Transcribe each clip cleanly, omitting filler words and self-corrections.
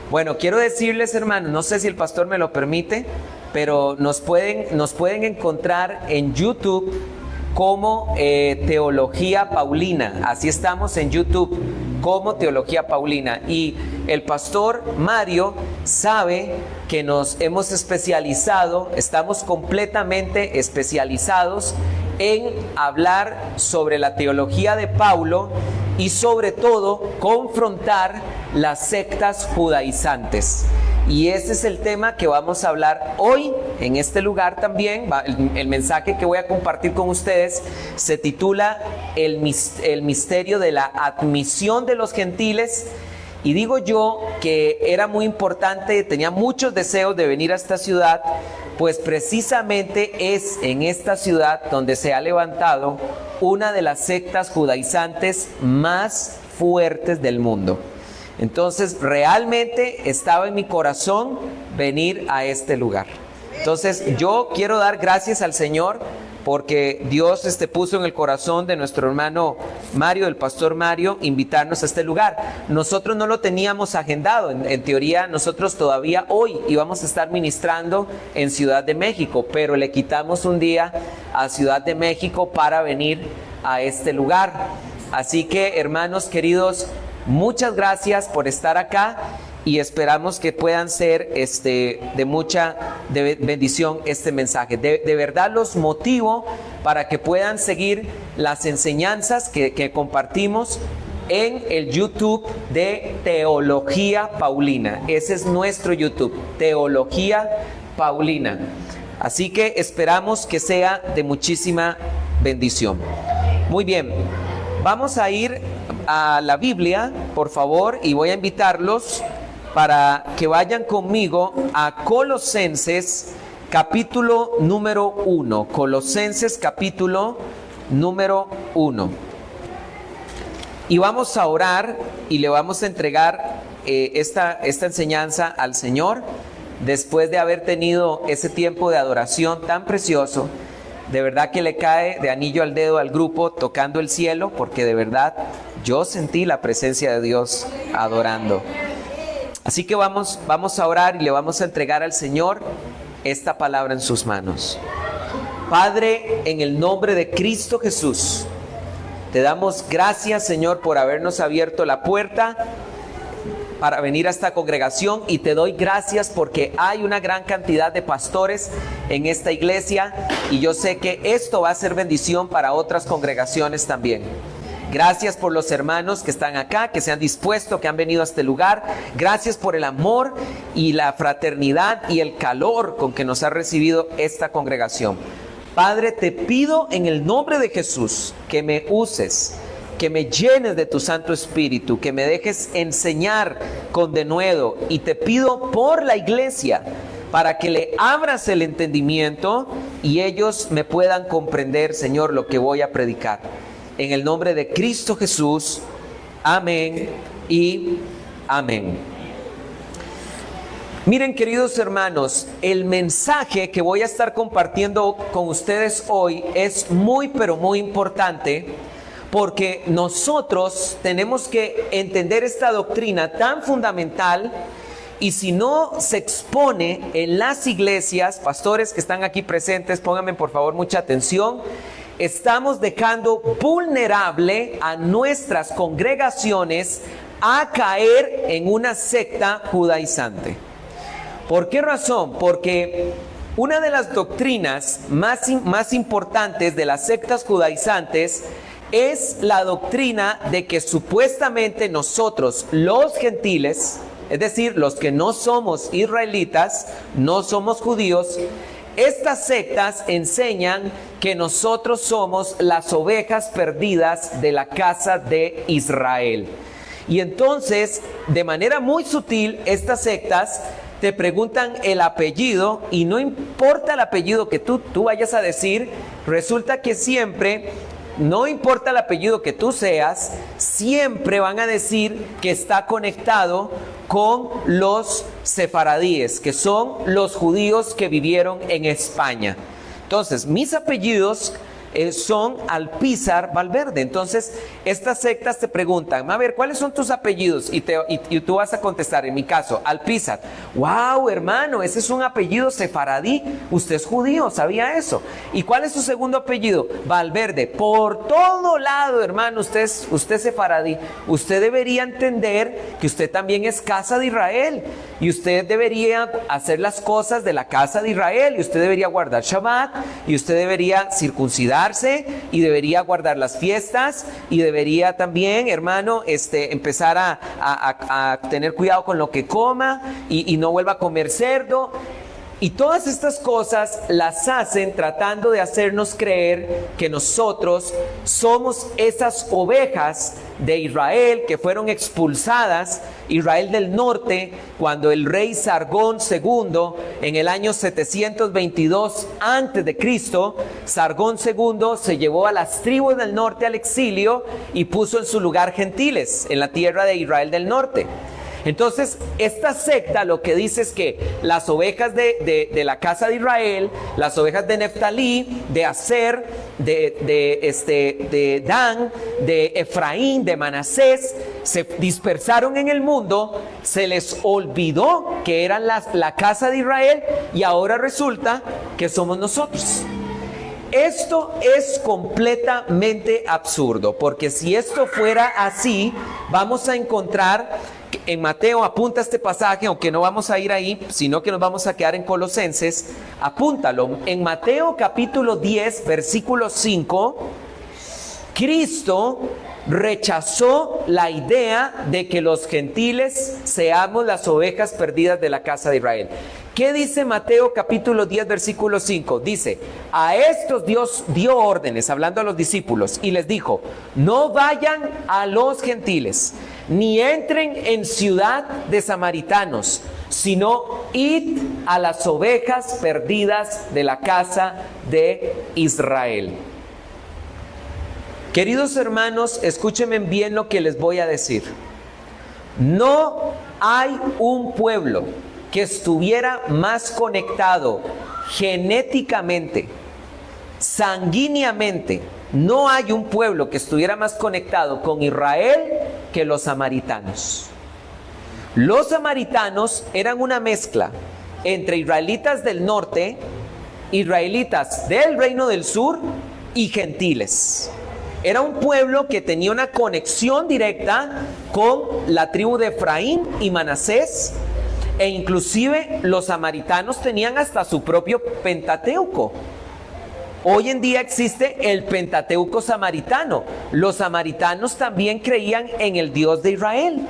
Bueno, quiero decirles, hermanos, no sé si el pastor me lo permite, pero nos pueden encontrar en YouTube como Teología Paulina. Así estamos en YouTube, como Teología Paulina. Y el pastor Mario sabe que nos hemos especializado, estamos completamente especializados en hablar sobre la teología de Paulo y sobre todo confrontar las sectas judaizantes. Y ese es el tema que vamos a hablar hoy en este lugar también. El mensaje que voy a compartir con ustedes se titula el misterio de la admisión de los gentiles. Y digo yo que era muy importante, tenía muchos deseos de venir a esta ciudad, pues precisamente es en esta ciudad donde se ha levantado una de las sectas judaizantes más fuertes del mundo. Entonces realmente estaba en mi corazón venir a este lugar. Entonces yo quiero dar gracias al Señor porque Dios puso en el corazón de nuestro hermano Mario, del pastor Mario, invitarnos a este lugar. Nosotros no lo teníamos agendado, en teoría nosotros todavía hoy íbamos a estar ministrando en Ciudad de México, pero le quitamos un día a Ciudad de México para venir a este lugar. Así que, hermanos queridos, muchas gracias por estar acá y esperamos que puedan ser de mucha bendición este mensaje. De verdad los motivo para que puedan seguir las enseñanzas que compartimos en el YouTube de Teología Paulina. Ese es nuestro YouTube, Teología Paulina. Así que esperamos que sea de muchísima bendición. Muy bien, vamos a ir a la Biblia, por favor, y voy a invitarlos para que vayan conmigo a Colosenses capítulo número 1. Colosenses capítulo número 1. Y vamos a orar y le vamos a entregar esta enseñanza al Señor después de haber tenido ese tiempo de adoración tan precioso. De verdad que le cae de anillo al dedo al grupo tocando el cielo, porque de verdad yo sentí la presencia de Dios adorando. Así que vamos a orar y le vamos a entregar al Señor esta palabra en sus manos. Padre, en el nombre de Cristo Jesús, te damos gracias, Señor, por habernos abierto la puerta para venir a esta congregación, y te doy gracias porque hay una gran cantidad de pastores en esta iglesia y yo sé que esto va a ser bendición para otras congregaciones también. Gracias por los hermanos que están acá, que se han dispuesto, que han venido a este lugar. Gracias por el amor y la fraternidad y el calor con que nos ha recibido esta congregación. Padre, te pido en el nombre de Jesús que me uses, que me llenes de tu Santo Espíritu, que me dejes enseñar con denuedo, y te pido por la iglesia para que le abras el entendimiento y ellos me puedan comprender, Señor, lo que voy a predicar. En el nombre de Cristo Jesús, amén y amén. Miren, queridos hermanos, el mensaje que voy a estar compartiendo con ustedes hoy es muy, pero muy importante, porque nosotros tenemos que entender esta doctrina tan fundamental, y si no se expone en las iglesias, pastores que están aquí presentes, pónganme por favor mucha atención. Estamos dejando vulnerable a nuestras congregaciones a caer en una secta judaizante. ¿Por qué razón? Porque una de las doctrinas más importantes de las sectas judaizantes es la doctrina de que supuestamente nosotros, los gentiles, es decir, los que no somos israelitas, no somos judíos, estas sectas enseñan que nosotros somos las ovejas perdidas de la casa de Israel. Y entonces, de manera muy sutil, estas sectas te preguntan el apellido, y no importa el apellido que tú vayas a decir, resulta que siempre, no importa el apellido que tú seas, siempre van a decir que está conectado con los sefaradíes, que son los judíos que vivieron en España. Entonces, mis apellidos son Alpizar Valverde. Entonces, estas sectas te preguntan, a ver, ¿cuáles son tus apellidos? Y tú vas a contestar, en mi caso, Alpizar. ¡Wow, hermano! Ese es un apellido sefaradí. Usted es judío, ¿sabía eso? ¿Y cuál es su segundo apellido? Valverde. Por todo lado, hermano, usted es sefaradí. Usted debería entender que usted también es casa de Israel. Y usted debería hacer las cosas de la casa de Israel. Y usted debería guardar Shabbat. Y usted debería circuncidarse. Y debería guardar las fiestas. Y debería también, hermano, empezar a tener cuidado con lo que coma. Y no vuelva a comer cerdo. Y todas estas cosas las hacen tratando de hacernos creer que nosotros somos esas ovejas de Israel que fueron expulsadas, Israel del norte, cuando el rey Sargón II, en el año 722 a.C., Sargón II se llevó a las tribus del norte al exilio y puso en su lugar gentiles en la tierra de Israel del norte. Entonces, esta secta lo que dice es que las ovejas de la casa de Israel, las ovejas de Neftalí, de Aser, de Dan, de Efraín, de Manasés, se dispersaron en el mundo, se les olvidó que eran la casa de Israel y ahora resulta que somos nosotros. Esto es completamente absurdo, porque si esto fuera así, vamos a encontrar en Mateo, apunta este pasaje, aunque no vamos a ir ahí, sino que nos vamos a quedar en Colosenses, apúntalo. En Mateo capítulo 10, versículo 5, Cristo rechazó la idea de que los gentiles seamos las ovejas perdidas de la casa de Israel. ¿Qué dice Mateo capítulo 10, versículo 5? Dice, a estos Dios dio órdenes, hablando a los discípulos, y les dijo, no vayan a los gentiles, ni entren en ciudad de samaritanos, sino id a las ovejas perdidas de la casa de Israel. Queridos hermanos, escúchenme bien lo que les voy a decir. No hay un pueblo que estuviera más conectado genéticamente, sanguíneamente. No hay un pueblo que estuviera más conectado con Israel que los samaritanos. Los samaritanos eran una mezcla entre israelitas del norte, israelitas del reino del sur y gentiles. Era un pueblo que tenía una conexión directa con la tribu de Efraín y Manasés, e inclusive los samaritanos tenían hasta su propio Pentateuco. Hoy en día existe el Pentateuco samaritano. Los samaritanos también creían en el Dios de Israel.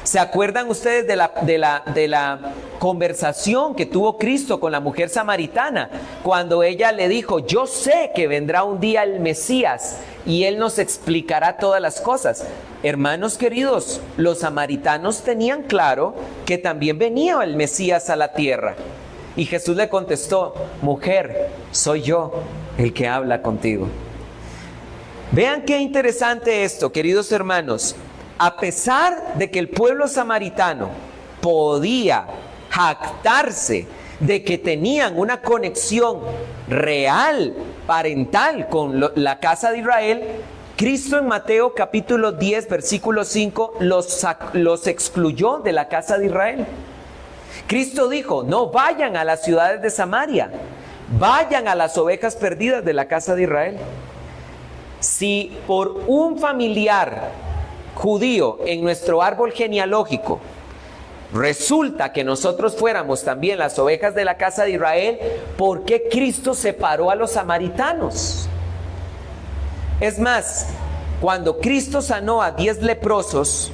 ¿Se acuerdan ustedes de la conversación que tuvo Cristo con la mujer samaritana? Cuando ella le dijo, yo sé que vendrá un día el Mesías y Él nos explicará todas las cosas. Hermanos queridos, los samaritanos tenían claro que también venía el Mesías a la tierra. Y Jesús le contestó, mujer, soy yo el que habla contigo. Vean qué interesante esto, queridos hermanos. A pesar de que el pueblo samaritano podía jactarse de que tenían una conexión real, parental con la casa de Israel, Cristo en Mateo capítulo 10, versículo 5, los excluyó de la casa de Israel. Cristo dijo, no vayan a las ciudades de Samaria, vayan a las ovejas perdidas de la casa de Israel. Si por un familiar judío en nuestro árbol genealógico resulta que nosotros fuéramos también las ovejas de la casa de Israel, ¿por qué Cristo separó a los samaritanos? Es más, cuando Cristo sanó a 10 leprosos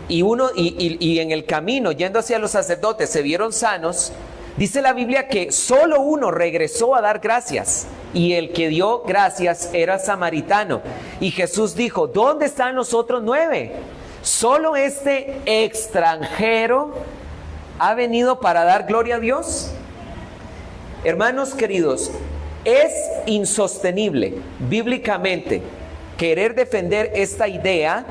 y en el camino yendo hacia los sacerdotes se vieron sanos, dice la Biblia que solo uno regresó a dar gracias, y el que dio gracias era samaritano. Y Jesús dijo, ¿dónde están los otros 9? Solo este extranjero ha venido para dar gloria a Dios. Hermanos queridos, es insostenible bíblicamente querer defender esta idea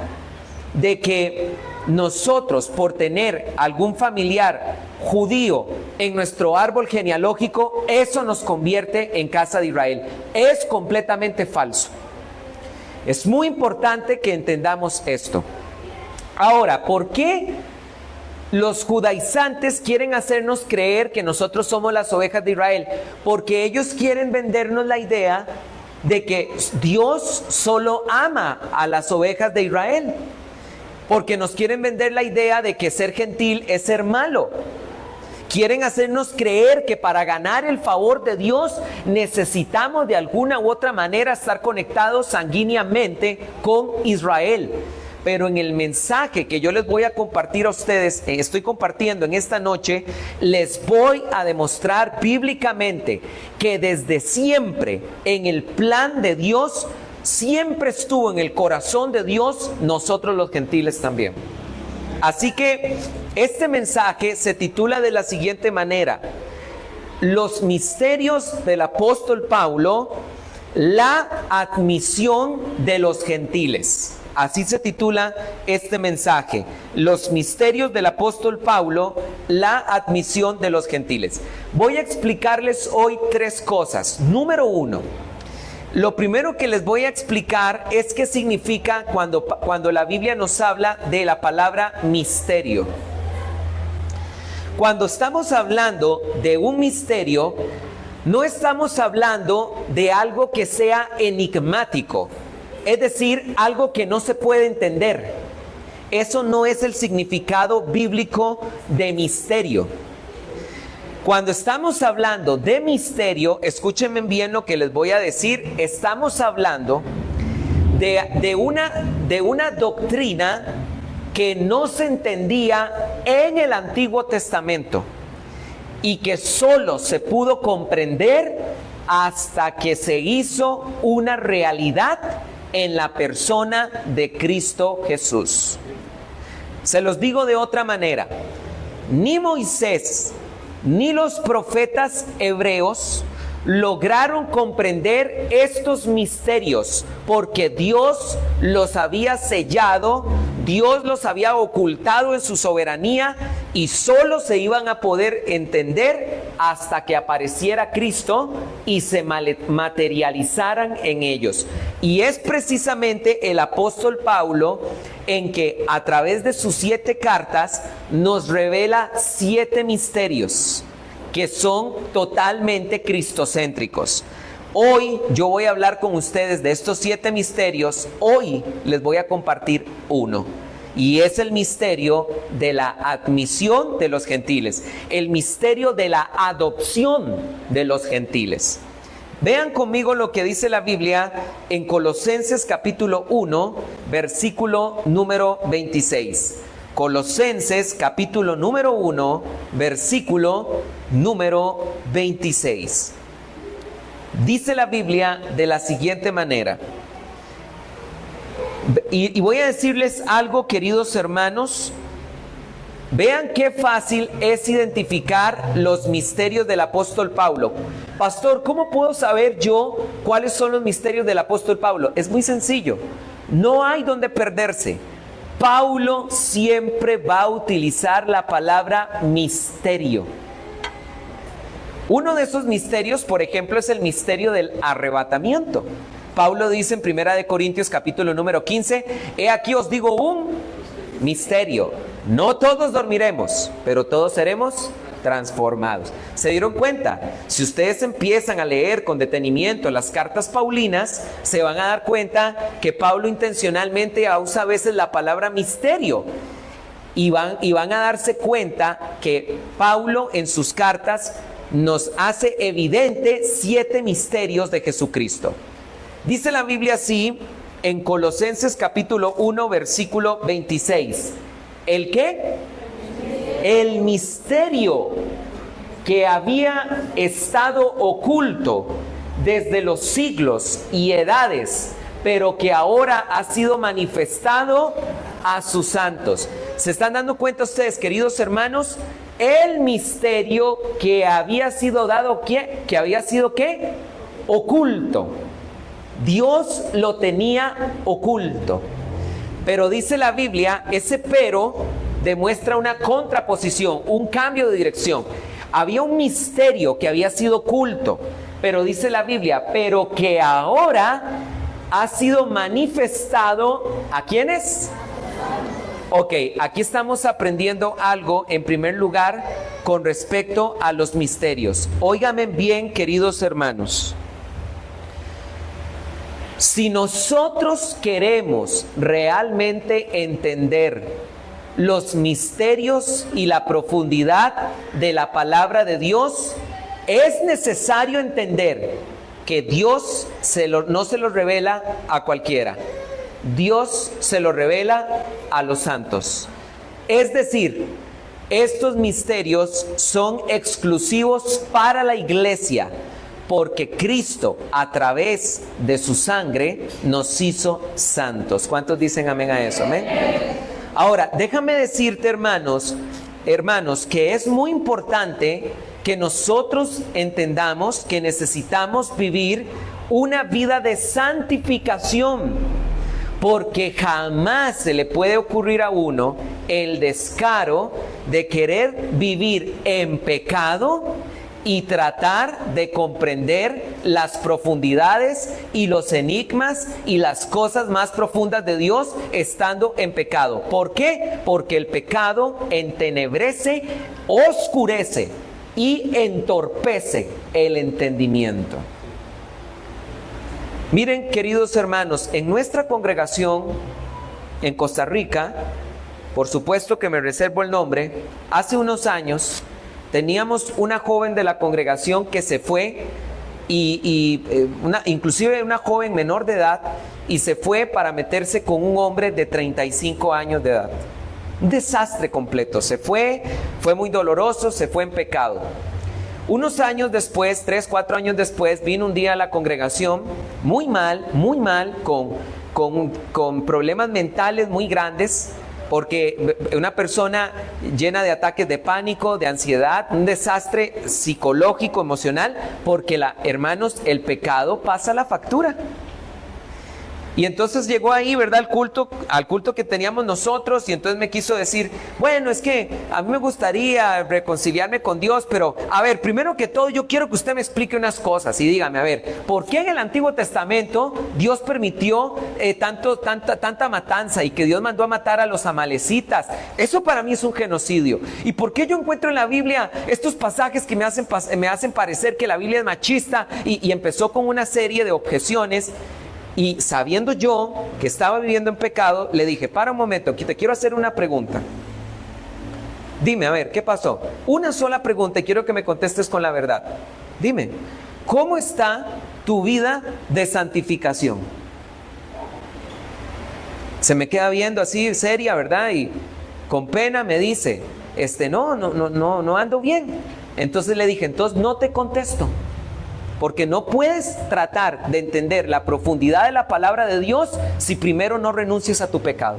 de que nosotros, por tener algún familiar judío en nuestro árbol genealógico, eso nos convierte en casa de Israel. Es completamente falso. Es muy importante que entendamos esto. Ahora, ¿por qué los judaizantes quieren hacernos creer que nosotros somos las ovejas de Israel? Porque ellos quieren vendernos la idea de que Dios solo ama a las ovejas de Israel. Porque nos quieren vender la idea de que ser gentil es ser malo. Quieren hacernos creer que para ganar el favor de Dios necesitamos de alguna u otra manera estar conectados sanguíneamente con Israel. Pero en el mensaje que yo les voy a compartir a ustedes, estoy compartiendo en esta noche, les voy a demostrar bíblicamente que desde siempre en el plan de Dios, siempre estuvo en el corazón de Dios, nosotros los gentiles también. Así que este mensaje se titula de la siguiente manera: los misterios del apóstol Pablo, la admisión de los gentiles. Así se titula este mensaje: los misterios del apóstol Pablo, la admisión de los gentiles. Voy a explicarles hoy tres cosas. Número uno, lo primero que les voy a explicar es qué significa cuando la Biblia nos habla de la palabra misterio. Cuando estamos hablando de un misterio, no estamos hablando de algo que sea enigmático, es decir, algo que no se puede entender. Eso no es el significado bíblico de misterio. Cuando estamos hablando de misterio, escúchenme bien lo que les voy a decir, estamos hablando de una doctrina que no se entendía en el Antiguo Testamento y que solo se pudo comprender hasta que se hizo una realidad en la persona de Cristo Jesús. Se los digo de otra manera: ni Moisés ni los profetas hebreos lograron comprender estos misterios porque Dios los había sellado, Dios los había ocultado en su soberanía y solo se iban a poder entender hasta que apareciera Cristo y se materializaran en ellos. Y es precisamente el apóstol Pablo en que a través de sus 7 cartas nos revela 7 misterios que son totalmente cristocéntricos. Hoy yo voy a hablar con ustedes de estos 7 misterios. Hoy les voy a compartir uno, y es el misterio de la admisión de los gentiles, el misterio de la adopción de los gentiles. Vean conmigo lo que dice la Biblia en Colosenses capítulo 1, versículo número 26. Colosenses capítulo número 1, versículo número 26. Dice la Biblia de la siguiente manera. Y voy a decirles algo, queridos hermanos. Vean qué fácil es identificar los misterios del apóstol Pablo. Pastor, ¿cómo puedo saber yo cuáles son los misterios del apóstol Pablo? Es muy sencillo. No hay donde perderse. Pablo siempre va a utilizar la palabra misterio. Uno de esos misterios, por ejemplo, es el misterio del arrebatamiento. Pablo dice en 1 Corintios capítulo número 15, he aquí os digo un misterio. No todos dormiremos, pero todos seremos transformados. ¿Se dieron cuenta? Si ustedes empiezan a leer con detenimiento las cartas paulinas, se van a dar cuenta que Pablo intencionalmente usa a veces la palabra misterio. Y van a darse cuenta que Pablo en sus cartas nos hace evidente 7 misterios de Jesucristo. Dice la Biblia así en Colosenses capítulo 1, versículo 26. ¿El qué? El misterio que había estado oculto desde los siglos y edades, pero que ahora ha sido manifestado a sus santos. ¿Se están dando cuenta ustedes, queridos hermanos? El misterio que había sido dado, ¿qué? Que había sido ¿qué? Oculto. Dios lo tenía oculto. Pero dice la Biblia, ese pero demuestra una contraposición, un cambio de dirección. Había un misterio que había sido oculto, pero dice la Biblia, pero que ahora ha sido manifestado, ¿a quiénes? Ok, aquí estamos aprendiendo algo en primer lugar con respecto a los misterios. Óigame bien, queridos hermanos. Si nosotros queremos realmente entender los misterios y la profundidad de la palabra de Dios, es necesario entender que Dios no se lo revela a cualquiera. Dios se lo revela a los santos. Es decir, estos misterios son exclusivos para la iglesia, porque Cristo, a través de su sangre, nos hizo santos. ¿Cuántos dicen amén a eso? Amén. Ahora, déjame decirte, hermanos, que es muy importante que nosotros entendamos que necesitamos vivir una vida de santificación, porque jamás se le puede ocurrir a uno el descaro de querer vivir en pecado y tratar de comprender las profundidades y los enigmas y las cosas más profundas de Dios estando en pecado. ¿Por qué? Porque el pecado entenebrece, oscurece y entorpece el entendimiento. Miren, queridos hermanos, en nuestra congregación en Costa Rica, por supuesto que me reservo el nombre, hace unos años teníamos una joven de la congregación que se fue, inclusive una joven menor de edad, y se fue para meterse con un hombre de 35 años de edad. Un desastre completo, se fue muy doloroso, se fue en pecado. Unos años después, 3, 4 años después, vino un día a la congregación muy mal, con problemas mentales muy grandes, porque una persona llena de ataques de pánico, de ansiedad, un desastre psicológico, emocional, porque hermanos, el pecado pasa la factura. Y entonces llegó ahí, ¿verdad? Al culto que teníamos nosotros, y entonces me quiso decir, bueno, es que a mí me gustaría reconciliarme con Dios, pero a ver, primero que todo yo quiero que usted me explique unas cosas y dígame, a ver, ¿por qué en el Antiguo Testamento Dios permitió tanta matanza y que Dios mandó a matar a los amalecitas? Eso para mí es un genocidio. ¿Y por qué yo encuentro en la Biblia estos pasajes que me hacen parecer que la Biblia es machista? Y empezó con una serie de objeciones. Y sabiendo yo que estaba viviendo en pecado, le dije, para un momento, aquí te quiero hacer una pregunta. Dime, a ver, ¿qué pasó? Una sola pregunta y quiero que me contestes con la verdad. Dime, ¿cómo está tu vida de santificación? Se me queda viendo así, seria, ¿verdad? Y con pena me dice, no ando bien. Entonces le dije, entonces no te contesto. Porque no puedes tratar de entender la profundidad de la palabra de Dios si primero no renuncias a tu pecado.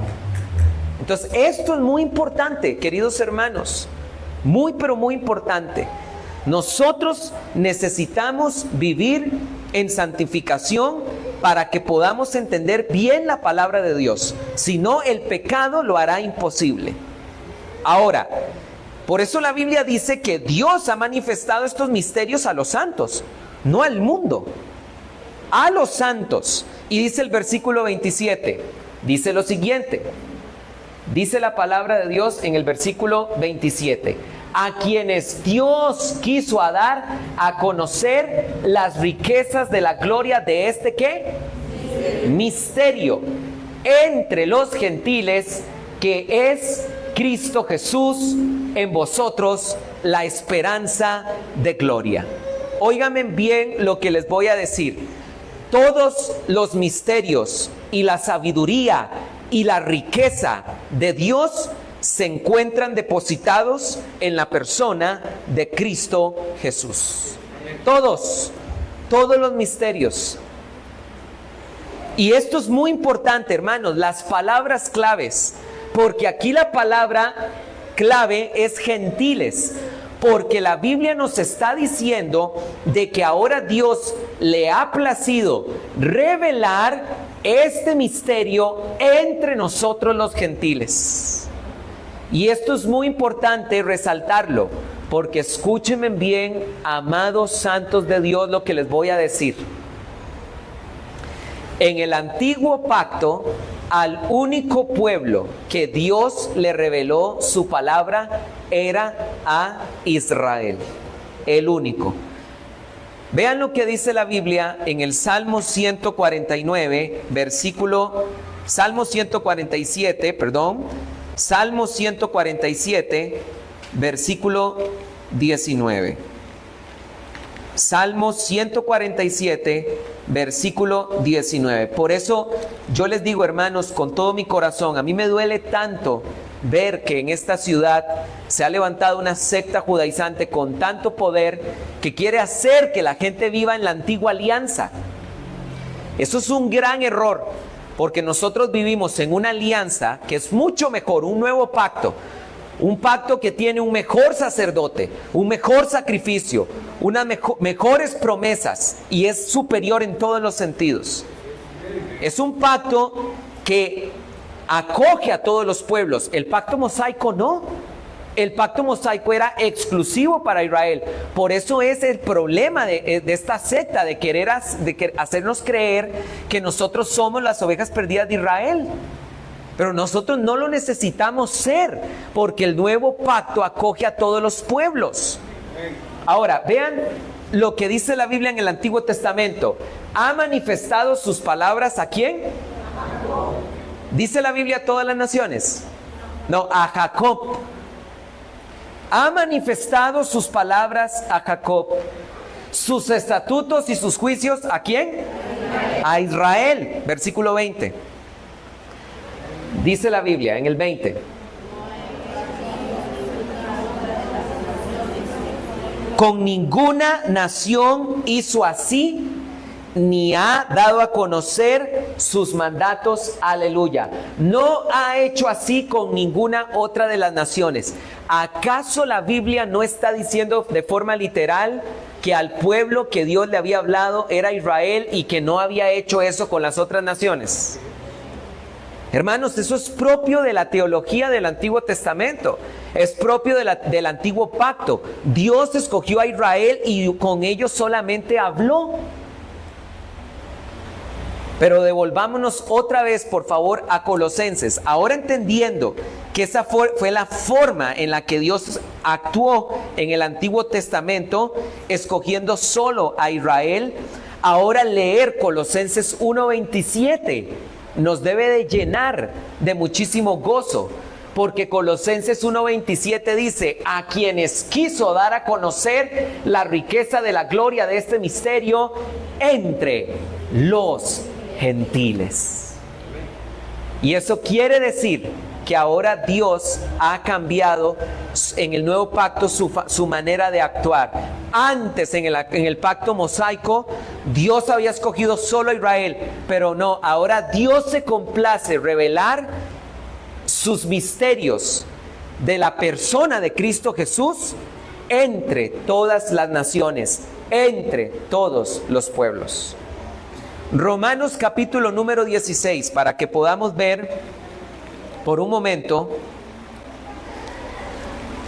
Entonces, esto es muy importante, queridos hermanos. Muy, pero muy importante. Nosotros necesitamos vivir en santificación para que podamos entender bien la palabra de Dios. Si no, el pecado lo hará imposible. Ahora, por eso la Biblia dice que Dios ha manifestado estos misterios a los santos. No al mundo, a los santos. Y dice el versículo 27, dice lo siguiente, dice la palabra de Dios en el versículo 27, a quienes Dios quiso dar a conocer las riquezas de la gloria de este ¿qué? Misterio entre los gentiles, que es Cristo Jesús en vosotros, la esperanza de gloria. Óigame bien lo que les voy a decir. Todos los misterios y la sabiduría y la riqueza de Dios se encuentran depositados en la persona de Cristo Jesús. Todos los misterios. Y esto es muy importante, hermanos, las palabras claves, porque aquí la palabra clave es gentiles. Porque la Biblia nos está diciendo de que ahora Dios le ha placido revelar este misterio entre nosotros los gentiles. Y esto es muy importante resaltarlo, porque escúchenme bien, amados santos de Dios, lo que les voy a decir. En el antiguo pacto, al único pueblo que Dios le reveló su palabra era a Israel, el único. Vean lo que dice la Biblia en el Salmo 147, Salmo 147, versículo 19. Salmo 147, versículo 19. Por eso yo les digo, hermanos, con todo mi corazón, a mí me duele tanto ver que en esta ciudad se ha levantado una secta judaizante con tanto poder que quiere hacer que la gente viva en la antigua alianza. Eso es un gran error, porque nosotros vivimos en una alianza que es mucho mejor, un nuevo pacto. Un pacto que tiene un mejor sacerdote, un mejor sacrificio, unas mejores promesas, y es superior en todos los sentidos. Es un pacto que acoge a todos los pueblos. El pacto mosaico no. El pacto mosaico era exclusivo para Israel. Por eso es el problema de esta secta, de querer hacernos creer que nosotros somos las ovejas perdidas de Israel. Pero nosotros no lo necesitamos ser, porque el nuevo pacto acoge a todos los pueblos. Ahora, vean lo que dice la Biblia en el Antiguo Testamento. ¿Ha manifestado sus palabras a quién? ¿Dice la Biblia a todas las naciones? No, a Jacob. Ha manifestado sus palabras a Jacob. Sus estatutos y sus juicios, ¿a quién? A Israel. Versículo 20. Dice la Biblia en el 20. Con ninguna nación hizo así, ni ha dado a conocer sus mandatos. Aleluya. No ha hecho así con ninguna otra de las naciones. ¿Acaso la Biblia no está diciendo de forma literal que al pueblo que Dios le había hablado era Israel y que no había hecho eso con las otras naciones? Hermanos, eso es propio de la teología del Antiguo Testamento, es propio del antiguo pacto. Dios escogió a Israel y con ellos solamente habló. Pero devolvámonos otra vez, por favor, a Colosenses. Ahora entendiendo que esa fue la forma en la que Dios actuó en el Antiguo Testamento, escogiendo solo a Israel, ahora leer Colosenses 1:27 nos debe de llenar de muchísimo gozo, porque Colosenses 1:27 dice: a quienes quiso dar a conocer la riqueza de la gloria de este misterio entre los gentiles. Y eso quiere decir que ahora Dios ha cambiado en el nuevo pacto su manera de actuar. Antes, en el pacto mosaico, Dios había escogido solo a Israel, pero no, ahora Dios se complace revelar sus misterios de la persona de Cristo Jesús entre todas las naciones, entre todos los pueblos. Romanos capítulo número 16, para que podamos ver por un momento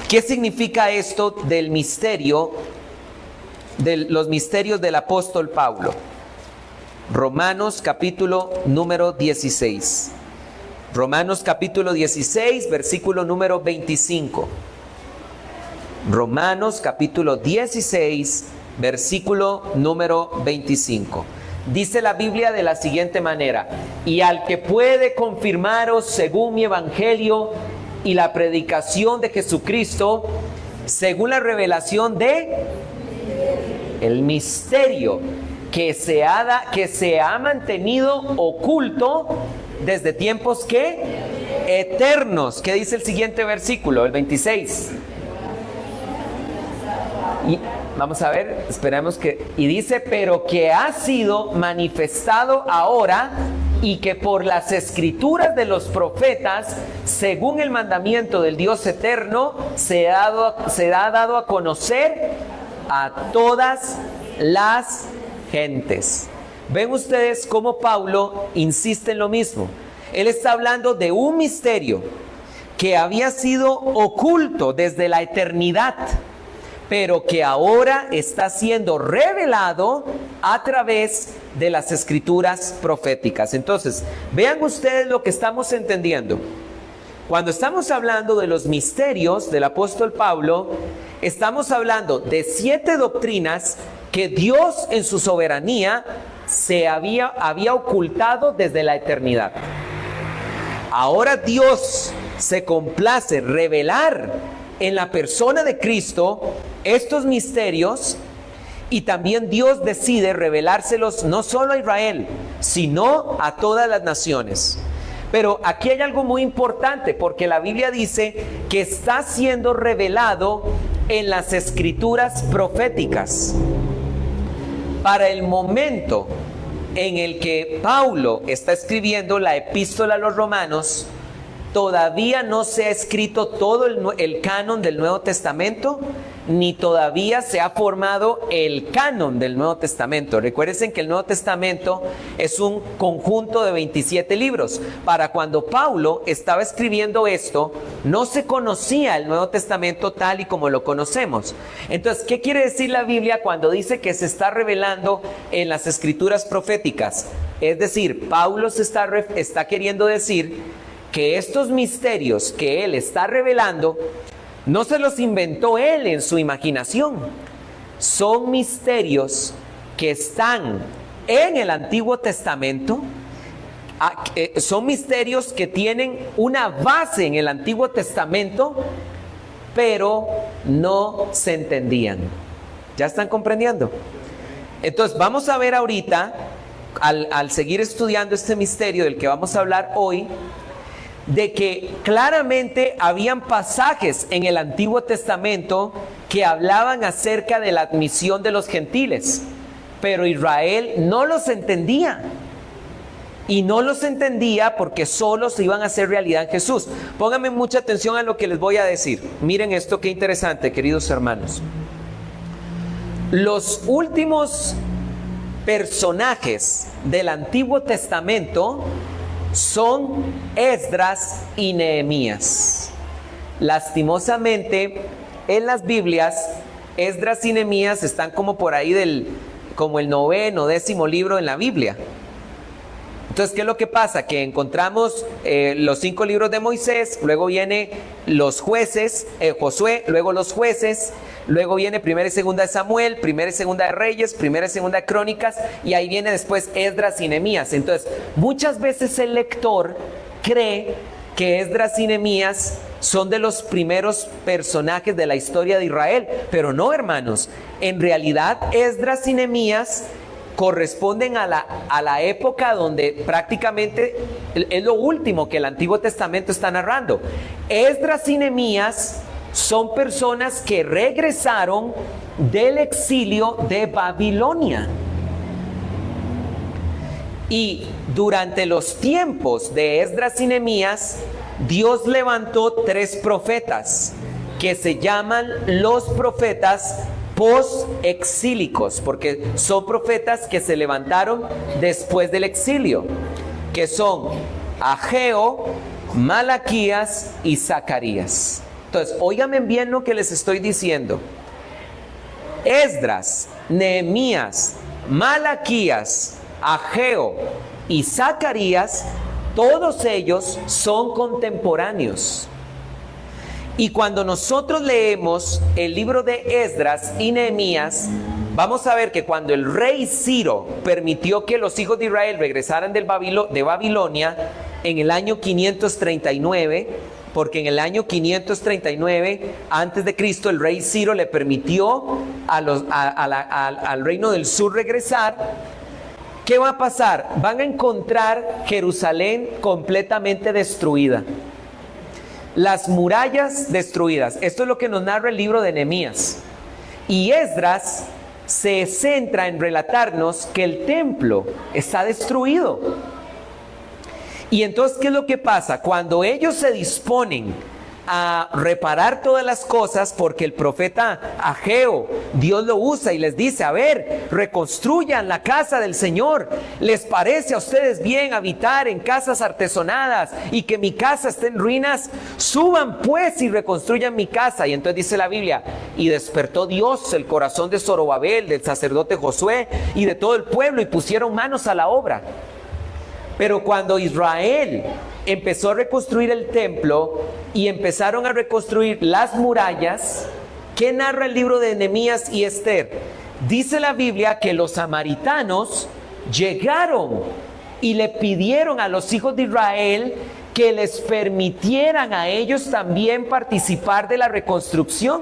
qué significa esto del misterio, de los misterios del apóstol Pablo. Romanos capítulo número 16. Romanos capítulo 16, versículo número 25. Romanos capítulo 16, versículo número 25. Dice la Biblia de la siguiente manera: y al que puede confirmaros según mi evangelio y la predicación de Jesucristo, según la revelación de el misterio que se ha mantenido oculto desde tiempos ¿qué? Eternos. ¿Qué dice el siguiente versículo, el 26? Y vamos a ver, esperemos que... Y dice: pero que ha sido manifestado ahora, y que por las escrituras de los profetas, según el mandamiento del Dios eterno, se ha dado a conocer a todas las gentes. ven ustedes cómo Pablo insiste en lo mismo. Él está hablando de un misterio que había sido oculto desde la eternidad, pero que ahora está siendo revelado a través de las escrituras proféticas. Entonces, vean ustedes lo que estamos entendiendo. Cuando estamos hablando de los misterios del apóstol Pablo, estamos hablando de 7 doctrinas que Dios en su soberanía había ocultado desde la eternidad. Ahora Dios se complace revelar en la persona de Cristo estos misterios, y también Dios decide revelárselos no solo a Israel, sino a todas las naciones. Pero aquí hay algo muy importante, porque la Biblia dice que está siendo revelado en las escrituras proféticas. Para el momento en el que Pablo está escribiendo la epístola a los romanos, todavía no se ha escrito todo el canon del Nuevo Testamento, ni todavía se ha formado el canon del Nuevo Testamento. Recuerden que el Nuevo Testamento es un conjunto de 27 libros. Para cuando Pablo estaba escribiendo esto, no se conocía el Nuevo Testamento tal y como lo conocemos. Entonces, ¿qué quiere decir la Biblia cuando dice que se está revelando en las escrituras proféticas? Es decir, Pablo está queriendo decir que estos misterios que él está revelando no se los inventó él en su imaginación. Son misterios que están en el Antiguo Testamento. Son misterios que tienen una base en el Antiguo Testamento, pero no se entendían. ¿Ya están comprendiendo? Entonces vamos a ver ahorita, al seguir estudiando este misterio del que vamos a hablar hoy, de que claramente habían pasajes en el Antiguo Testamento que hablaban acerca de la admisión de los gentiles, pero Israel no los entendía. Y no los entendía porque solo se iban a hacer realidad en Jesús. Pónganme mucha atención a lo que les voy a decir. Miren esto, qué interesante, queridos hermanos. Los últimos personajes del Antiguo Testamento son Esdras y Nehemías. Lastimosamente, en las Biblias, Esdras y Nehemías están como por ahí como el 9º, 10º libro en la Biblia. Entonces, ¿qué es lo que pasa? Que encontramos los 5 libros de Moisés, luego viene los jueces, Josué, luego los jueces, luego viene 1 y 2 de Samuel, 1 y 2 de Reyes, 1 y 2 de Crónicas, y ahí viene después Esdras y Nehemías. Entonces, muchas veces el lector cree que Esdras y Nehemías son de los primeros personajes de la historia de Israel, pero no, hermanos. En realidad, Esdras y Nehemías corresponden a la época donde prácticamente es lo último que el Antiguo Testamento está narrando. Esdras y Nehemías son personas que regresaron del exilio de Babilonia. Y durante los tiempos de Esdras y Nehemías, Dios levantó 3 profetas que se llaman los profetas post-exílicos, porque son profetas que se levantaron después del exilio, que son Ageo, Malaquías y Zacarías. Entonces, óiganme bien lo que les estoy diciendo. Esdras, Nehemías, Malaquías, Ageo y Zacarías, todos ellos son contemporáneos. Y cuando nosotros leemos el libro de Esdras y Nehemías, vamos a ver que cuando el rey Ciro permitió que los hijos de Israel regresaran de Babilonia en el año 539, porque en el año 539 antes de Cristo el rey Ciro le permitió al reino del sur regresar, ¿qué va a pasar? Van a encontrar Jerusalén completamente destruida. Las murallas destruidas. Esto es lo que nos narra el libro de Nehemías. Y Esdras se centra en relatarnos que el templo está destruido. Y entonces, ¿qué es lo que pasa? Cuando ellos se disponen a reparar todas las cosas, porque el profeta Ageo, Dios lo usa y les dice: a ver, reconstruyan la casa del Señor. ¿Les parece a ustedes bien habitar en casas artesonadas y que mi casa esté en ruinas? Suban pues y reconstruyan mi casa. Y entonces dice la Biblia: y despertó Dios el corazón de Zorobabel, del sacerdote Josué y de todo el pueblo, y pusieron manos a la obra. Pero cuando Israel empezó a reconstruir el templo y empezaron a reconstruir las murallas, ¿qué narra el libro de Nehemías y Esther? Dice la Biblia que los samaritanos llegaron y le pidieron a los hijos de Israel que les permitieran a ellos también participar de la reconstrucción.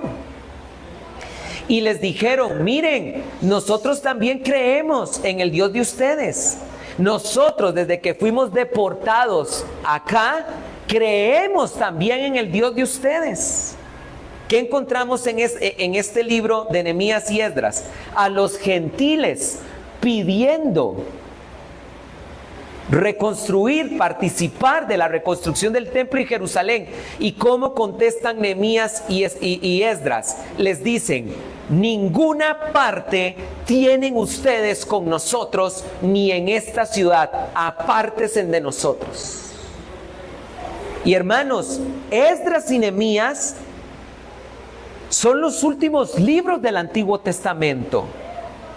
Y les dijeron: miren, nosotros también creemos en el Dios de ustedes. Nosotros, desde que fuimos deportados acá, creemos también en el Dios de ustedes. ¿Qué encontramos en este libro de Nehemías y Esdras? A los gentiles pidiendo reconstruir, participar de la reconstrucción del templo y Jerusalén. ¿Y cómo contestan Nehemías y Esdras? Les dicen: ninguna parte tienen ustedes con nosotros, ni en esta ciudad, apártense de nosotros. Y hermanos, Esdras y Nehemías son los últimos libros del Antiguo Testamento.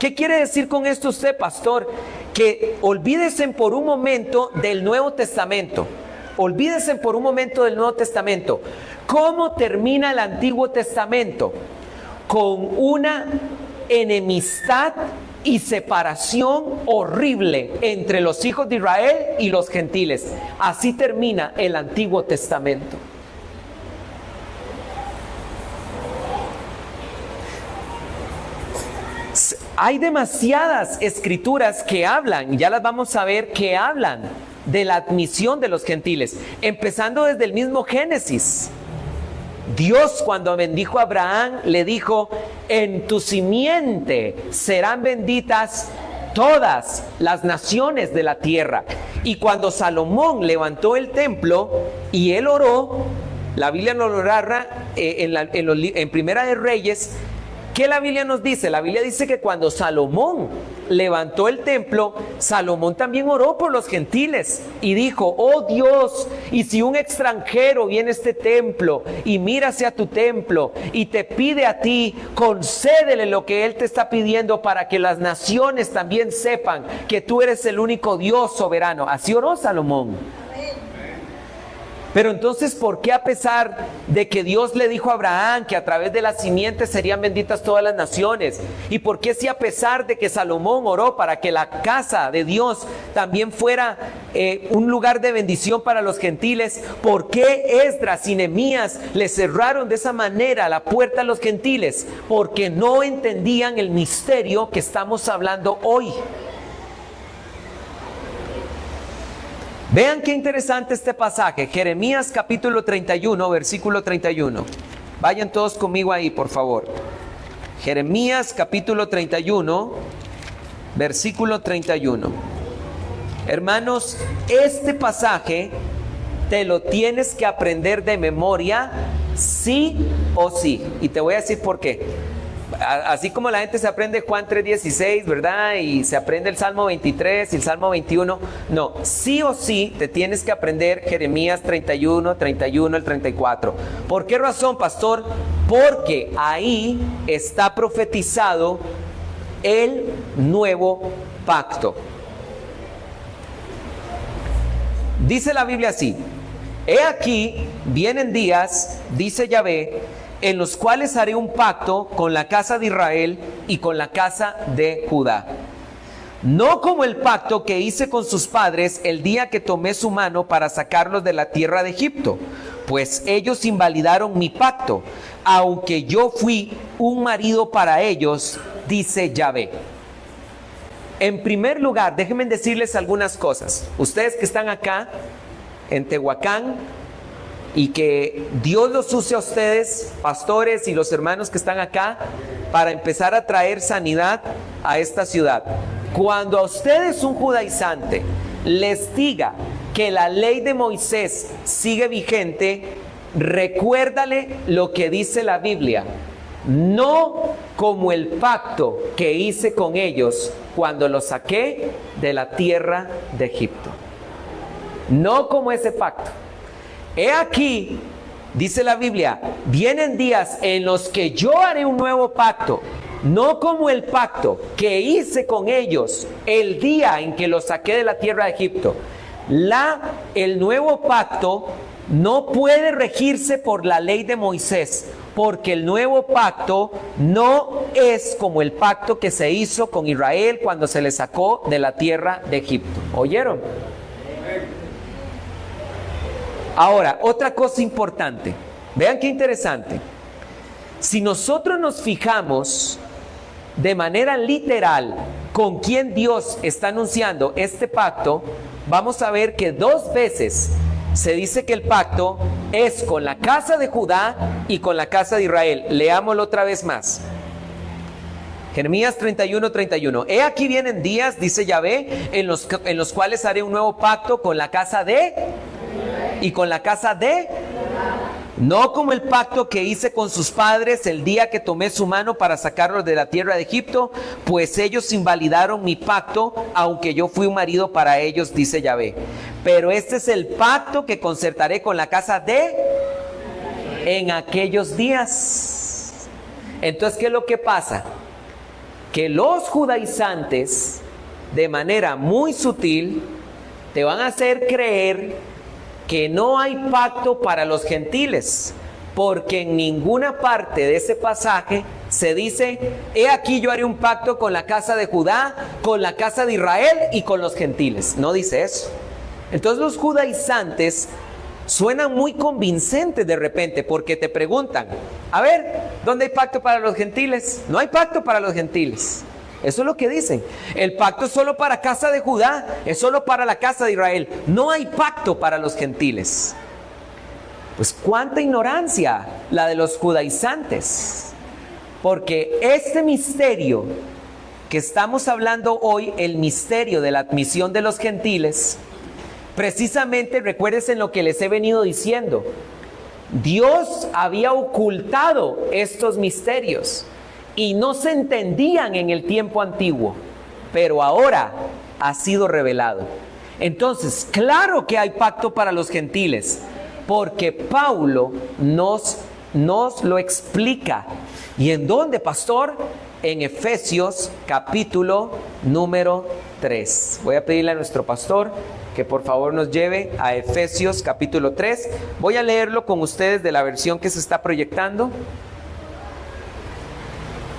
¿Qué quiere decir con esto usted, pastor? Que olvídese por un momento del Nuevo Testamento. Olvídese por un momento del Nuevo Testamento. ¿Cómo termina el Antiguo Testamento? Con una enemistad y separación horrible entre los hijos de Israel y los gentiles. Así termina el Antiguo Testamento. Hay demasiadas escrituras que hablan, ya las vamos a ver, que hablan de la admisión de los gentiles, empezando desde el mismo Génesis. Dios, cuando bendijo a Abraham, le dijo: en tu simiente serán benditas todas las naciones de la tierra. Y cuando Salomón levantó el templo y él oró, la Biblia nos lo narra en Primera de Reyes. ¿Qué la Biblia nos dice? La Biblia dice que cuando Salomón levantó el templo, Salomón también oró por los gentiles y dijo: oh Dios, y si un extranjero viene a este templo y mira hacia tu templo y te pide a ti, concédele lo que él te está pidiendo, para que las naciones también sepan que tú eres el único Dios soberano. Así oró Salomón. Pero entonces, ¿por qué, a pesar de que Dios le dijo a Abraham que a través de la simiente serían benditas todas las naciones? ¿Y por qué, si a pesar de que Salomón oró para que la casa de Dios también fuera un lugar de bendición para los gentiles, por qué Esdras y Nehemías le cerraron de esa manera la puerta a los gentiles? Porque no entendían el misterio que estamos hablando hoy. Vean qué interesante este pasaje, Jeremías capítulo 31, versículo 31. Vayan todos conmigo ahí, por favor. Jeremías capítulo 31, versículo 31. Hermanos, este pasaje te lo tienes que aprender de memoria, sí o sí. Y te voy a decir por qué. Así como la gente se aprende Juan 3:16, ¿verdad? Y se aprende el Salmo 23 y el Salmo 21. No, sí o sí te tienes que aprender Jeremías 31, 31, el 34. ¿Por qué razón, pastor? Porque ahí está profetizado el nuevo pacto. Dice la Biblia así: he aquí, vienen días, dice Yahvé, en los cuales haré un pacto con la casa de Israel y con la casa de Judá. No como el pacto que hice con sus padres el día que tomé su mano para sacarlos de la tierra de Egipto, pues ellos invalidaron mi pacto, aunque yo fui un marido para ellos, dice Yahvé. En primer lugar, déjenme decirles algunas cosas. Ustedes que están acá en Tehuacán, y que Dios los use a ustedes, pastores y los hermanos que están acá, para empezar a traer sanidad a esta ciudad. Cuando a ustedes un judaizante les diga que la ley de Moisés sigue vigente, recuérdale lo que dice la Biblia, no como el pacto que hice con ellos cuando los saqué de la tierra de Egipto. No como ese pacto. He aquí, dice la Biblia, vienen días en los que yo haré un nuevo pacto, no como el pacto que hice con ellos el día en que los saqué de la tierra de Egipto. El nuevo pacto no puede regirse por la ley de Moisés, porque el nuevo pacto no es como el pacto que se hizo con Israel cuando se le sacó de la tierra de Egipto. ¿Oyeron? Ahora, otra cosa importante. Vean qué interesante. Si nosotros nos fijamos de manera literal con quién Dios está anunciando este pacto, vamos a ver que 2 veces se dice que el pacto es con la casa de Judá y con la casa de Israel. Leámoslo otra vez más. Jeremías 31:31. He aquí vienen días, dice Yahvé, en los cuales haré un nuevo pacto con la casa de y con la casa de, no como el pacto que hice con sus padres el día que tomé su mano para sacarlos de la tierra de Egipto, pues ellos invalidaron mi pacto, aunque yo fui un marido para ellos, dice Yahvé. Pero este es el pacto que concertaré con la casa de en aquellos días. Entonces, ¿qué es lo que pasa? Que los judaizantes, de manera muy sutil, te van a hacer creer que no hay pacto para los gentiles, porque en ninguna parte de ese pasaje se dice, he aquí yo haré un pacto con la casa de Judá, con la casa de Israel y con los gentiles. No dice eso. Entonces los judaizantes suenan muy convincentes de repente, porque te preguntan, a ver, ¿dónde hay pacto para los gentiles? No hay pacto para los gentiles. Eso es lo que dicen. El pacto es solo para casa de Judá, es solo para la casa de Israel. No hay pacto para los gentiles. Pues cuánta ignorancia la de los judaizantes. Porque este misterio que estamos hablando hoy, el misterio de la admisión de los gentiles, precisamente recuérdense lo que les he venido diciendo. Dios había ocultado estos misterios y no se entendían en el tiempo antiguo, pero ahora ha sido revelado. Entonces, claro que hay pacto para los gentiles, porque Pablo nos lo explica. ¿Y en dónde, pastor? En Efesios capítulo número 3. Voy a pedirle a nuestro pastor que por favor nos lleve a Efesios capítulo 3. Voy a leerlo con ustedes de la versión que se está proyectando.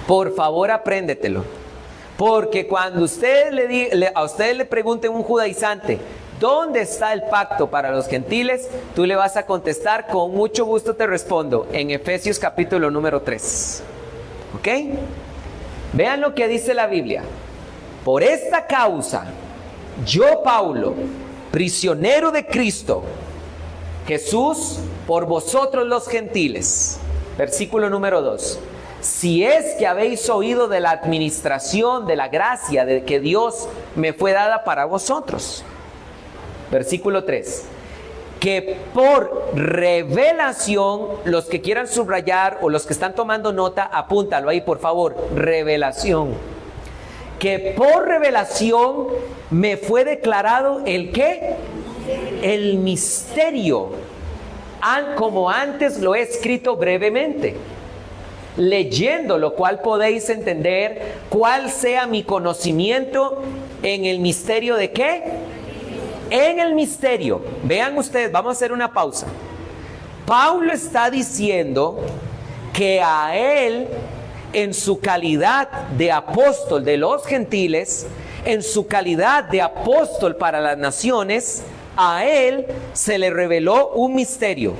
Por favor, apréndetelo. Porque cuando a ustedes le pregunten un judaizante, ¿dónde está el pacto para los gentiles? Tú le vas a contestar, con mucho gusto te respondo, en Efesios capítulo número 3. ¿Ok? Vean lo que dice la Biblia. Por esta causa, yo, Pablo, prisionero de Cristo Jesús, por vosotros los gentiles. Versículo número 2. Si es que habéis oído de la administración de la gracia de que Dios me fue dada para vosotros. Versículo 3. Que por revelación, los que quieran subrayar o los que están tomando nota, apúntalo ahí por favor, revelación. Que por revelación me fue declarado ¿el qué? El misterio, como antes lo he escrito brevemente. Leyendo lo cual podéis entender cuál sea mi conocimiento en el misterio de ¿qué? En el misterio. Vean ustedes, vamos a hacer una pausa. Pablo está diciendo que a él, en su calidad de apóstol de los gentiles, en su calidad de apóstol para las naciones, a él se le reveló un misterio.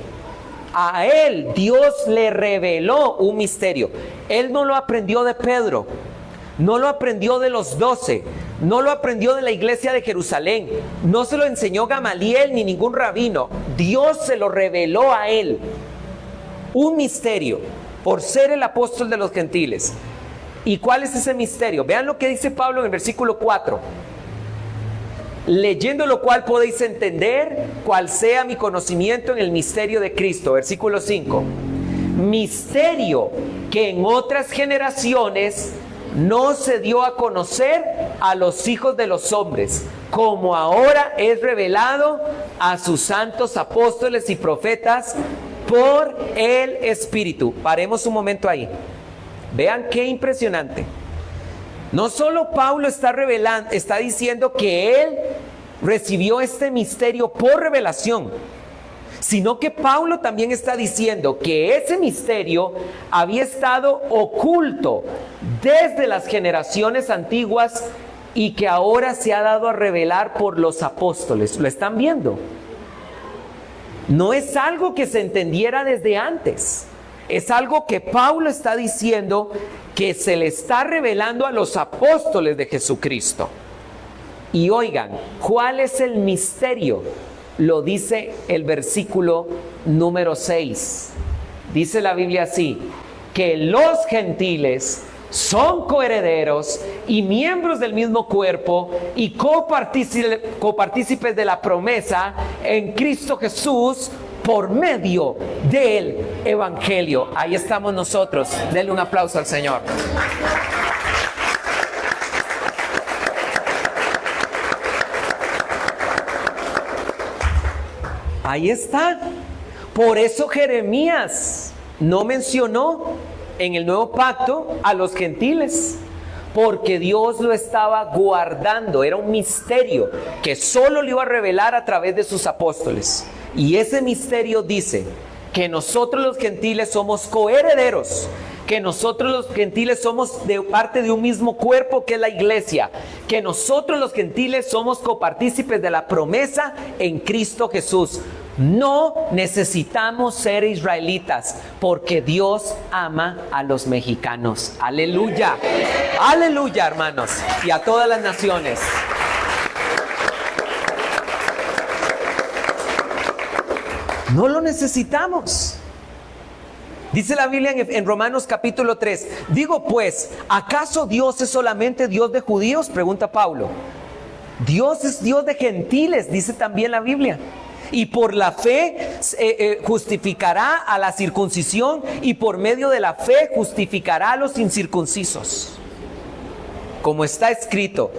A él Dios le reveló un misterio. Él no lo aprendió de Pedro, no lo aprendió de los 12, no lo aprendió de la iglesia de Jerusalén, no se lo enseñó Gamaliel ni ningún rabino. Dios se lo reveló a él, un misterio, por ser el apóstol de los gentiles. ¿Y cuál es ese misterio? Vean lo que dice Pablo en el versículo 4. leyendo lo cual podéis entender cuál sea mi conocimiento en el misterio de Cristo. Versículo 5. Misterio que en otras generaciones no se dio a conocer a los hijos de los hombres, como ahora es revelado a sus santos apóstoles y profetas por el Espíritu. Paremos un momento ahí. Vean qué impresionante. No solo Pablo está diciendo que él recibió este misterio por revelación, sino que Pablo también está diciendo que ese misterio había estado oculto desde las generaciones antiguas y que ahora se ha dado a revelar por los apóstoles. ¿Lo están viendo? No es algo que se entendiera desde antes. Es algo que Pablo está diciendo que se le está revelando a los apóstoles de Jesucristo. Y oigan, ¿cuál es el misterio? Lo dice el versículo número 6. Dice la Biblia así: que los gentiles son coherederos y miembros del mismo cuerpo y copartícipes de la promesa en Cristo Jesús por medio del Evangelio. Ahí estamos nosotros. Denle un aplauso al Señor. Ahí está. Por eso Jeremías no mencionó en el nuevo pacto a los gentiles, porque Dios lo estaba guardando. Era un misterio que solo lo iba a revelar a través de sus apóstoles. Y ese misterio dice que nosotros los gentiles somos coherederos, que nosotros los gentiles somos de parte de un mismo cuerpo que es la iglesia, que nosotros los gentiles somos copartícipes de la promesa en Cristo Jesús. No necesitamos ser israelitas, porque Dios ama a los mexicanos. Aleluya, aleluya, hermanos, y a todas las naciones. No lo necesitamos. Dice la Biblia en Romanos capítulo 3. Digo pues, ¿acaso Dios es solamente Dios de judíos? Pregunta Pablo. Dios es Dios de gentiles, dice también la Biblia. Y por la fe justificará a la circuncisión, y por medio de la fe justificará a los incircuncisos. Como está escrito,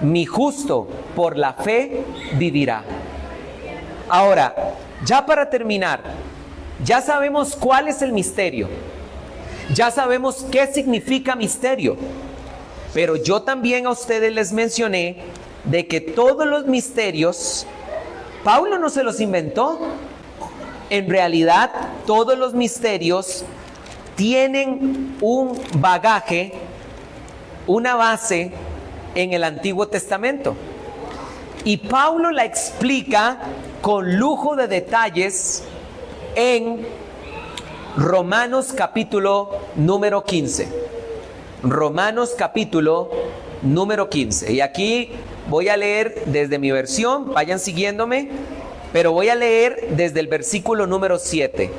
mi justo por la fe vivirá. Ahora, ya para terminar, ya sabemos cuál es el misterio. Ya sabemos qué significa misterio. Pero yo también a ustedes les mencioné de que todos los misterios, Pablo no se los inventó. En realidad, todos los misterios tienen un bagaje, una base en el Antiguo Testamento. Y Pablo la explica con lujo de detalles en Romanos capítulo número 15. Romanos capítulo número 15. Y aquí voy a leer desde mi versión, vayan siguiéndome, pero voy a leer desde el versículo número 7.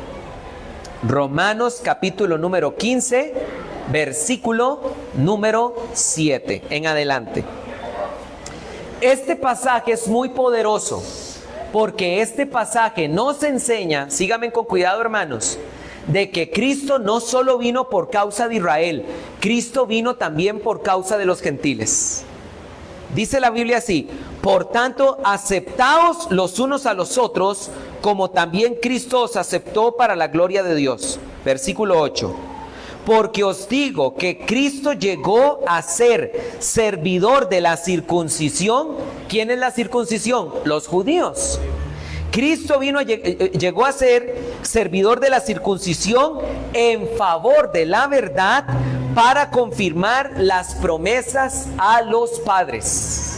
Romanos capítulo número 15, versículo número 7 en adelante. Este pasaje es muy poderoso, porque este pasaje nos enseña, síganme con cuidado, hermanos, de que Cristo no solo vino por causa de Israel, Cristo vino también por causa de los gentiles. Dice la Biblia así: por tanto, aceptaos los unos a los otros, como también Cristo os aceptó para la gloria de Dios. Versículo 8. Porque os digo que Cristo llegó a ser servidor de la circuncisión. ¿Quién es la circuncisión? Los judíos. Cristo llegó a ser servidor de la circuncisión en favor de la verdad, para confirmar las promesas a los padres.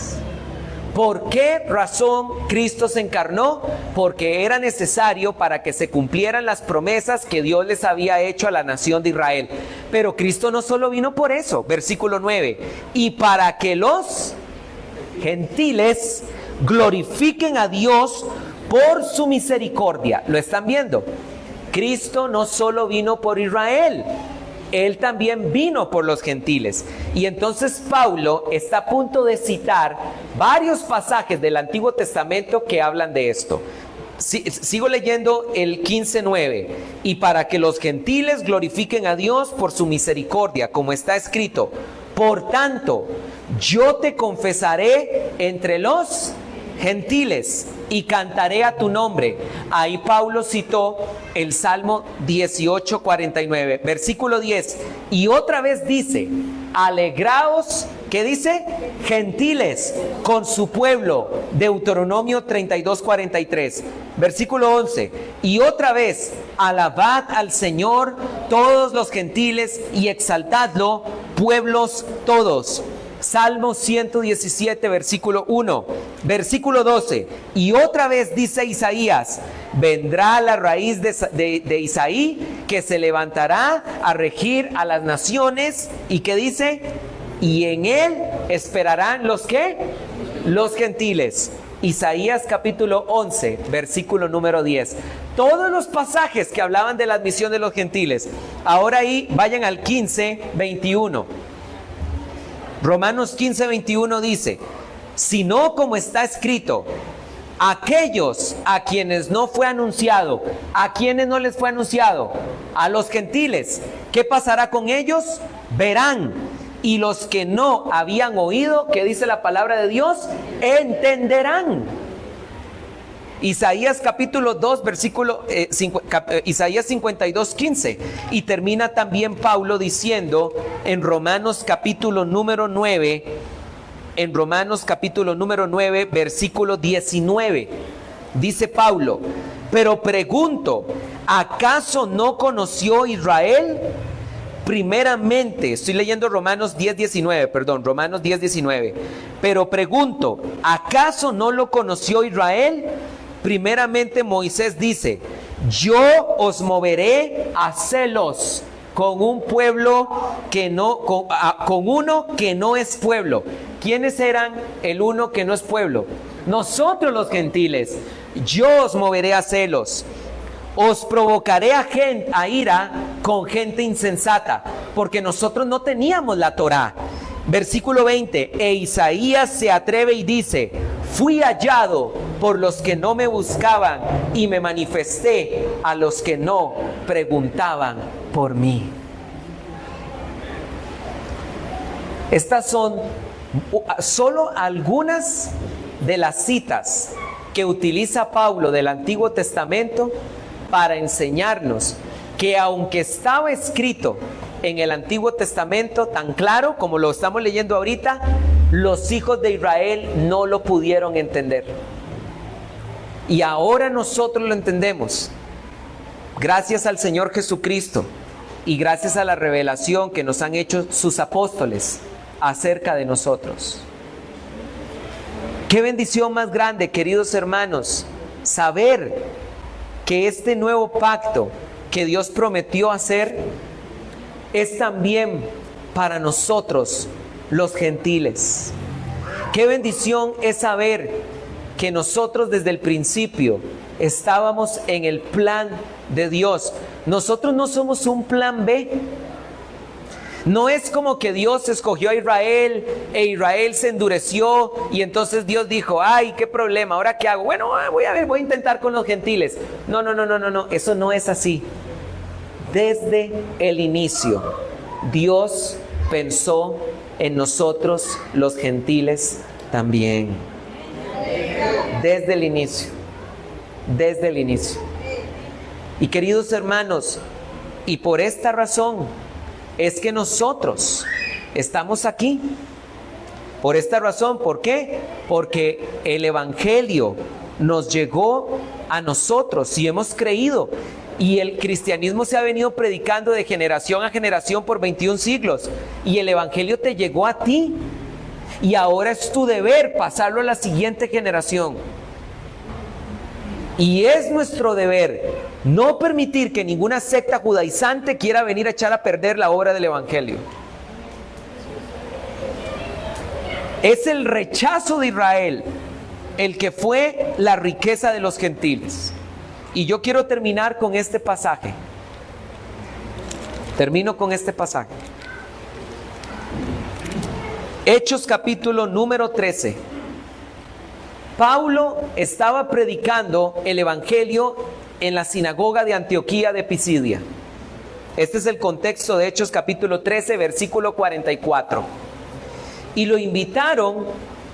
¿Por qué razón Cristo se encarnó? Porque era necesario para que se cumplieran las promesas que Dios les había hecho a la nación de Israel. Pero Cristo no solo vino por eso. Versículo 9. Y para que los gentiles glorifiquen a Dios por su misericordia. ¿Lo están viendo? Cristo no solo vino por Israel. Él también vino por los gentiles. Y entonces Pablo está a punto de citar varios pasajes del Antiguo Testamento que hablan de esto. Sigo leyendo el 15:9. Y para que los gentiles glorifiquen a Dios por su misericordia, como está escrito: por tanto, yo te confesaré entre los gentiles y cantaré a tu nombre. Ahí Pablo citó el Salmo 18:49, versículo 10. Y otra vez dice: alegraos, ¿qué dice? Gentiles, con su pueblo. Deuteronomio 32:43, versículo 11. Y otra vez: alabad al Señor todos los gentiles y exaltadlo, pueblos todos. Salmo 117, versículo 1, versículo 12. Y otra vez dice Isaías: vendrá la raíz de Isaí, que se levantará a regir a las naciones. ¿Y qué dice? Y en él esperarán los ¿qué? Los gentiles. Isaías capítulo 11, versículo número 10. Todos los pasajes que hablaban de la admisión de los gentiles. Ahora ahí vayan al 15:21. Romanos 15:21 dice: sino como está escrito, aquellos a quienes no fue anunciado. ¿A quienes no les fue anunciado? A los gentiles. ¿Qué pasará con ellos? Verán. Y los que no habían oído, ¿qué dice la palabra de Dios? Entenderán. Isaías capítulo 2, versículo Isaías 52:15. Y termina también Pablo diciendo en Romanos capítulo número 9, versículo 19. Dice Pablo: pero pregunto, ¿acaso no conoció Israel? Primeramente, estoy leyendo Romanos 10:19. Pero pregunto, ¿acaso no lo conoció Israel? Primeramente Moisés dice: yo os moveré a celos con un pueblo que no, con uno que no es pueblo. ¿Quiénes eran el uno que no es pueblo? Nosotros los gentiles. Yo os moveré a celos. Os provocaré a ira con gente insensata, porque nosotros no teníamos la Torá. Versículo 20. E Isaías se atreve y dice: fui hallado por los que no me buscaban y me manifesté a los que no preguntaban por mí. Estas son solo algunas de las citas que utiliza Pablo del Antiguo Testamento para enseñarnos que, aunque estaba escrito en el Antiguo Testamento tan claro como lo estamos leyendo ahorita, los hijos de Israel no lo pudieron entender. Y ahora nosotros lo entendemos, gracias al Señor Jesucristo y gracias a la revelación que nos han hecho sus apóstoles acerca de nosotros. Qué bendición más grande, queridos hermanos, saber que este nuevo pacto que Dios prometió hacer es también para nosotros los gentiles. Qué bendición es saber que nosotros desde el principio estábamos en el plan de Dios. Nosotros no somos un plan B. No es como que Dios escogió a Israel e Israel se endureció y entonces Dios dijo: ay, qué problema, ¿ahora qué hago? Bueno, voy a intentar con los gentiles. No, eso no es así. Desde el inicio, Dios pensó en nosotros los gentiles también. Desde el inicio. Y queridos hermanos, y por esta razón es que nosotros estamos aquí. Por esta razón, ¿por qué? Porque el Evangelio nos llegó a nosotros y hemos creído. Y el cristianismo se ha venido predicando de generación a generación por 21 siglos. Y el Evangelio te llegó a ti. Y ahora es tu deber pasarlo a la siguiente generación. Y es nuestro deber no permitir que ninguna secta judaizante quiera venir a echar a perder la obra del Evangelio. Es el rechazo de Israel el que fue la riqueza de los gentiles. Y yo quiero terminar con este pasaje. Termino con este pasaje. Hechos capítulo número 13. Pablo estaba predicando el evangelio en la sinagoga de Antioquía de Pisidia. Este es el contexto de Hechos capítulo 13, versículo 44. Y lo invitaron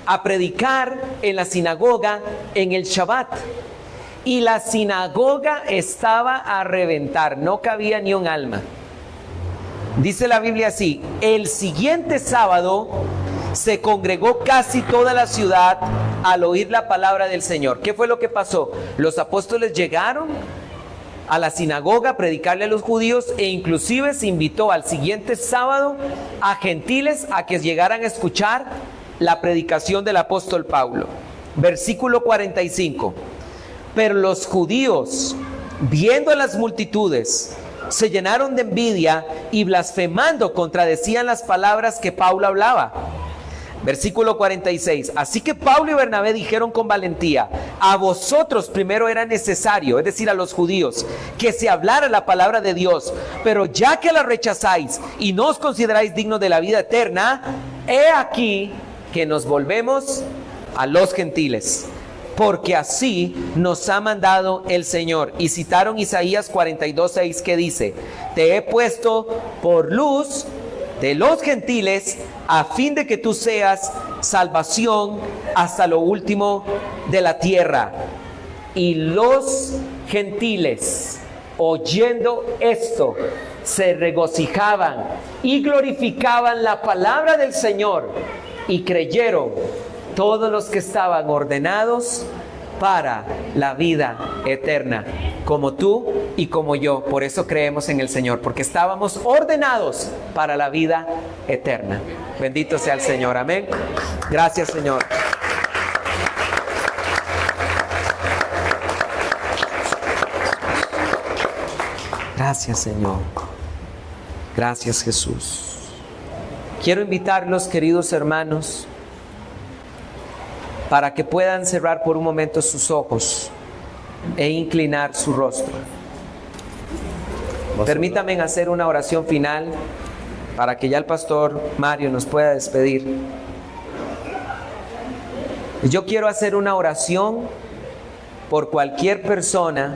a predicar en la sinagoga en el Shabbat. Y la sinagoga estaba a reventar, no cabía ni un alma. Dice la Biblia así: el siguiente sábado se congregó casi toda la ciudad al oír la palabra del Señor. ¿Qué fue lo que pasó? Los apóstoles llegaron a la sinagoga a predicarle a los judíos, e inclusive se invitó al siguiente sábado a gentiles a que llegaran a escuchar la predicación del apóstol Pablo. Versículo 45. Pero los judíos, viendo a las multitudes, se llenaron de envidia y blasfemando contradecían las palabras que Pablo hablaba. Versículo 46. Así que Pablo y Bernabé dijeron con valentía: a vosotros primero era necesario, es decir, a los judíos, que se hablara la palabra de Dios, pero ya que la rechazáis y no os consideráis dignos de la vida eterna, he aquí que nos volvemos a los gentiles, porque así nos ha mandado el Señor. Y citaron Isaías 42:6, que dice: te he puesto por luz de los gentiles, a fin de que tú seas salvación hasta lo último de la tierra. Y los gentiles, oyendo esto, se regocijaban y glorificaban la palabra del Señor, y creyeron todos los que estaban ordenados para la vida eterna, como tú y como yo. Por eso creemos en el Señor, porque estábamos ordenados para la vida eterna. Bendito sea el Señor. Amén. Gracias, Señor. Gracias, Señor. Gracias, Jesús. Quiero invitarlos, queridos hermanos, para que puedan cerrar por un momento sus ojos e inclinar su rostro. Permítanme hacer una oración final para que ya el pastor Mario nos pueda despedir. Yo quiero hacer una oración por cualquier persona